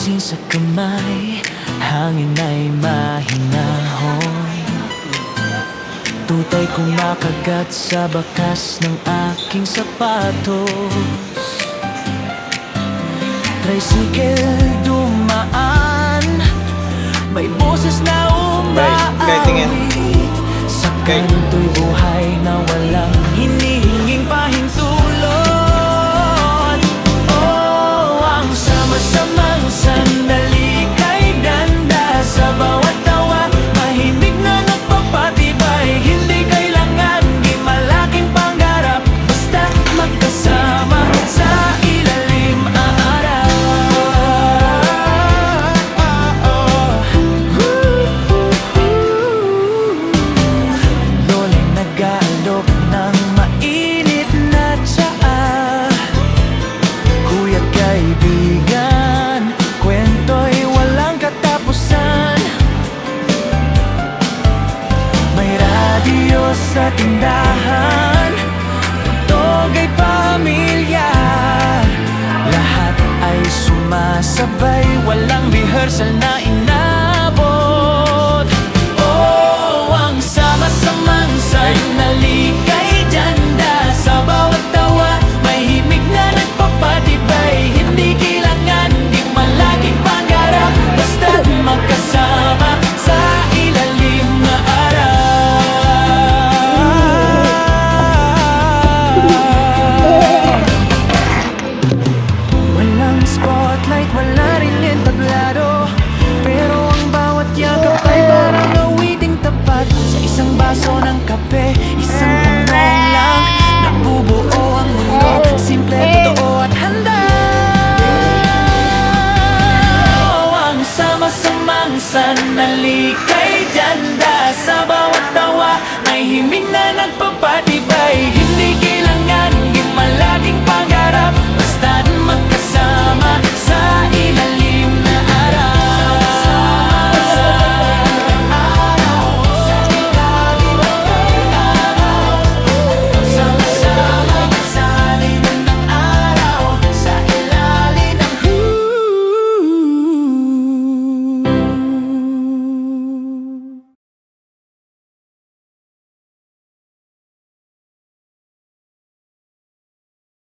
Gising sa kamay, hangin ay mahinahon. Tutay kumakagat sa bakas ng aking sapatos. Tricycle dumaan, may boses na umaawit. Sa kanto'y buhay na walang hinihinging pahintulot. Oh, ang sama-samang sandali kay ganda. Sa bawat tawa, mahimik na nagpapatibay. Hindi kailangan di malaking pangarap, basta magkasama sa ilalim ang araw. Lola'y nag-aalok ng mainit na tsaa. Kuya't kaibigan, kwento'y walang katapusan. May radyo sa tindahan, tugtog ay pamilyar. Lahat ay sumasabay, walang rehearsal na inabot. Oh, ang sama-samang sandali kay ganda. Sa bawat tawa, may himig na nagpapatibay. Hindi kailangan di malaking pangarap, basta magkasama sa ilalim na araw. Walang spotlight, wala rin entablado, pero ang bawat yakap ay parang awiting tapat. Sa isang baso ng kape, isang tanong lang, nabubuo ang mundo. Simple, totoo at handa. Oh, ang sama-samang sandali kay ganda. Sa bawat tawa, may himig na nagpapalala.